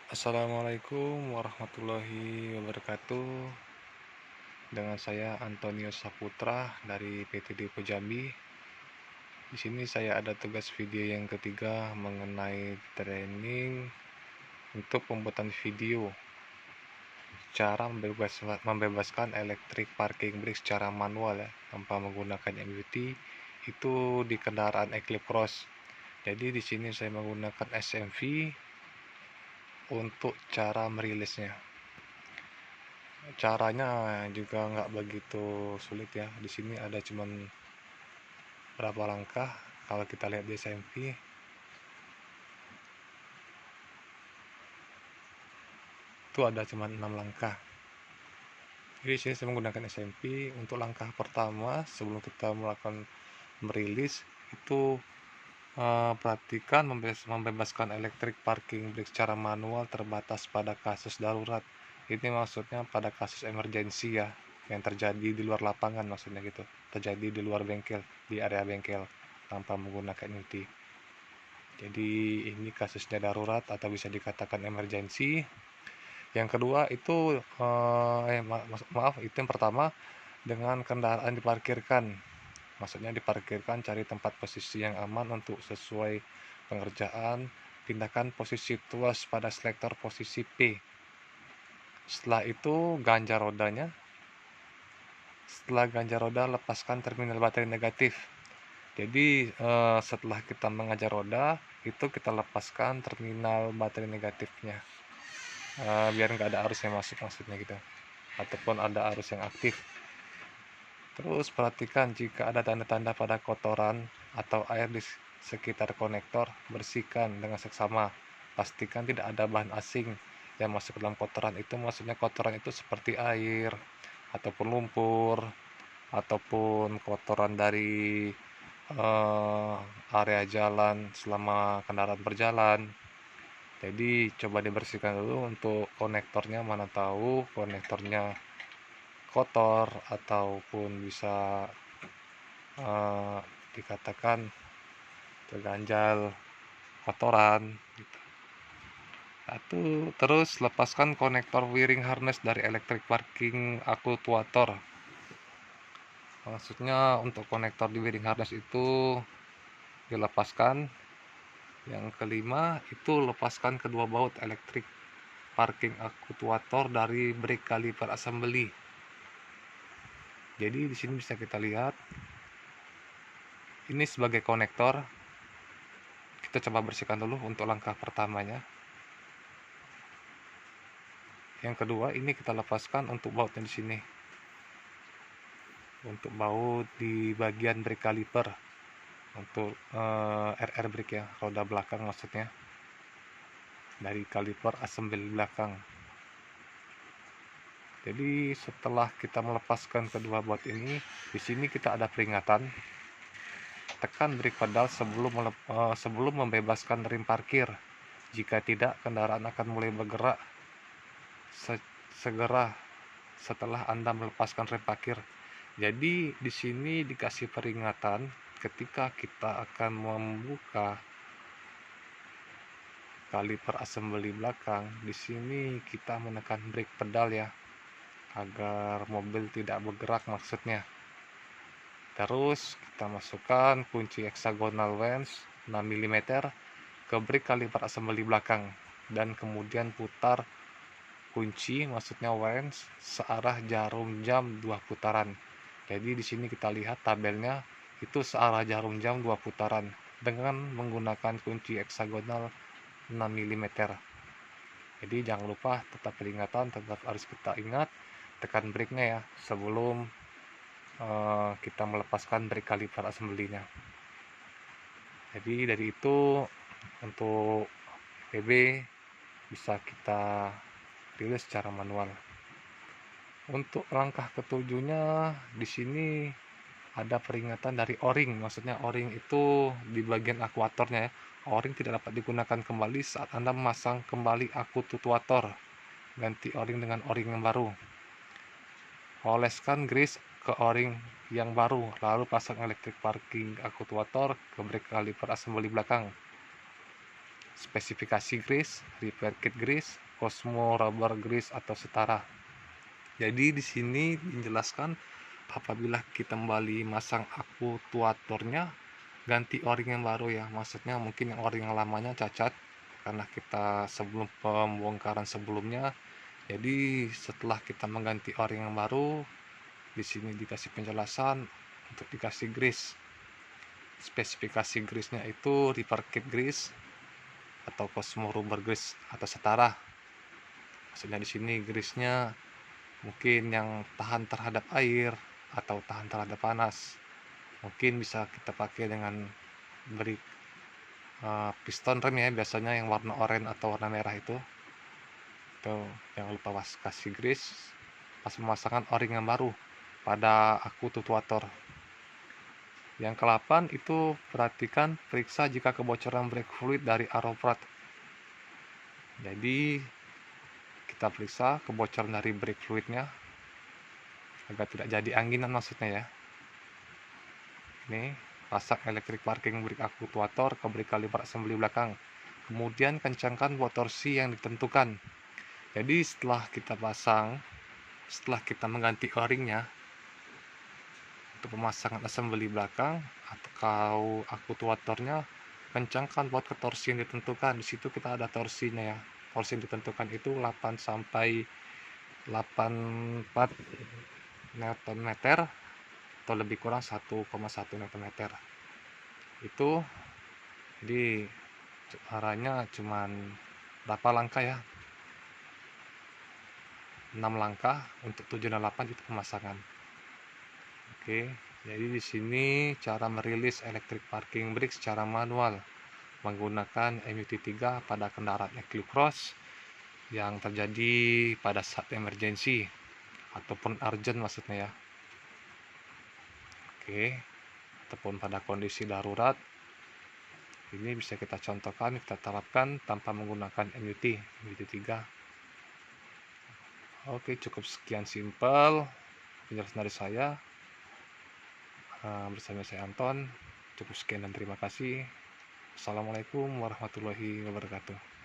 Assalamualaikum warahmatullahi wabarakatuh. Dengan saya Antonio Saputra dari PT Depo Jambi. Di sini saya ada tugas video yang ketiga mengenai training untuk pembuatan video cara membebaskan electric parking brake secara manual ya, tanpa menggunakan MUT itu di kendaraan Eclipse Cross. Jadi di sini saya menggunakan SMV untuk cara merilisnya. Caranya juga nggak begitu sulit ya. Di sini ada cuman berapa langkah. Kalau kita lihat di SMP itu ada cuman 6 langkah. Jadi sini saya menggunakan SMP untuk langkah pertama sebelum kita melakukan merilis itu perhatikan membebaskan electric parking brake secara manual terbatas pada kasus darurat. Ini maksudnya pada kasus emergensi ya, yang terjadi di luar lapangan, maksudnya gitu, terjadi di luar bengkel, di area bengkel tanpa menggunakan UT. Jadi ini kasusnya darurat atau bisa dikatakan emergensi. Yang kedua itu maaf, itu yang pertama, dengan kendaraan diparkirkan. Maksudnya diparkirkan, cari tempat posisi yang aman untuk sesuai pengerjaan. Pindahkan posisi tuas pada selektor posisi P. Setelah itu ganjar rodanya. Setelah ganjar roda, lepaskan terminal baterai negatif. Jadi setelah kita mengajar roda, itu kita lepaskan terminal baterai negatifnya, biar nggak ada arus yang masuk, maksudnya gitu, ataupun ada arus yang aktif. Terus perhatikan jika ada tanda-tanda pada kotoran atau air di sekitar konektor, bersihkan dengan seksama. Pastikan tidak ada bahan asing yang masuk ke dalam kotoran itu, maksudnya kotoran itu seperti air, ataupun lumpur, ataupun kotoran dari area jalan selama kendaraan berjalan. Jadi coba dibersihkan dulu untuk konektornya, mana tahu konektornya kotor ataupun bisa dikatakan terganjal kotoran gitu. Terus lepaskan konektor wiring harness dari electric parking actuator. Maksudnya untuk konektor di wiring harness itu dilepaskan. Yang kelima itu lepaskan kedua baut electric parking actuator dari brake caliper assembly. Jadi di sini bisa kita lihat ini sebagai konektor. Kita coba bersihkan dulu untuk langkah pertamanya. Yang kedua ini kita lepaskan untuk bautnya di sini. Untuk baut di bagian brake caliper untuk RR brake ya, roda belakang maksudnya. Dari kaliper assembly belakang. Jadi setelah kita melepaskan kedua baut ini, di sini kita ada peringatan. Tekan brake pedal sebelum membebaskan rem parkir. Jika tidak, kendaraan akan mulai bergerak segera setelah Anda melepaskan rem parkir. Jadi di sini dikasih peringatan ketika kita akan membuka kaliper assembly belakang. Di sini kita menekan brake pedal ya, agar mobil tidak bergerak maksudnya. Terus kita masukkan kunci hexagonal wrench 6 mm ke brake kaliper assembly belakang dan kemudian putar kunci, maksudnya wrench, searah jarum jam 2 putaran. Jadi di sini kita lihat tabelnya itu searah jarum jam 2 putaran dengan menggunakan kunci hexagonal 6 mm. Jadi jangan lupa, tetap peringatan, tetap harus kita ingat tekan brake-nya ya sebelum kita melepaskan brake kaliper assembly-nya. Jadi dari itu untuk PB bisa kita rilis secara manual. Untuk langkah ketujuhnya di sini ada peringatan dari O-ring, maksudnya O-ring itu di bagian akuatornya ya. O-ring tidak dapat digunakan kembali saat Anda memasang kembali akuatuator. Ganti O-ring dengan O-ring yang baru. Oleskan grease ke O-ring yang baru, lalu pasang electric parking actuator ke brake caliper assembly belakang. spesifikasi grease, repair kit grease, Cosmo rubber grease atau setara. Jadi di sini dijelaskan apabila kita kembali masang aktuatornya, ganti o-ring yang baru ya. Maksudnya mungkin yang o-ring yang lamanya cacat karena kita sebelum pembongkaran sebelumnya. Jadi setelah kita mengganti o-ring yang baru, di sini dikasih penjelasan untuk dikasih grease. Spesifikasi grease-nya itu repair kit grease atau Cosmo rubber grease atau setara. Maksudnya di sini grease-nya mungkin yang tahan terhadap air atau tahan terhadap panas. Mungkin bisa kita pakai dengan beri piston rem ya, biasanya yang warna oranye atau warna merah itu. Jangan lupa kasih grease pas pemasangan o-ring yang baru pada aktuator. Yang ke-8 itu perhatikan periksa jika kebocoran brake fluid dari aeroprot. Jadi kita periksa kebocoran dari brake fluidnya agar tidak jadi anginan maksudnya ya. Ini pasang electric parking brake aktuator ke brake kaliper assembly belakang. Kemudian kencangkan buat torsi yang ditentukan. Jadi setelah kita pasang, setelah kita mengganti o-ringnya untuk pemasangan assembly belakang atau aktuatornya, kencangkan buat ke torsi yang ditentukan. Di situ kita ada torsinya ya. Torsi yang ditentukan itu 8 sampai 84 Nm atau lebih kurang 1,1 Nm. Itu jadi arahnya cuman berapa langkah ya? 6 langkah untuk 7 dan 8 itu pemasangan. Oke, jadi di sini cara merilis electric parking brake secara manual menggunakan MUT3 pada kendaraan Eclipse yang terjadi pada saat emergency ataupun urgent maksudnya ya. Oke, ataupun pada kondisi darurat. Ini bisa kita contohkan, kita terapkan tanpa menggunakan MUT3. Oke, cukup sekian simpel penjelasan dari saya. Bersama saya Anton. Cukup sekian dan terima kasih. Assalamualaikum warahmatullahi wabarakatuh.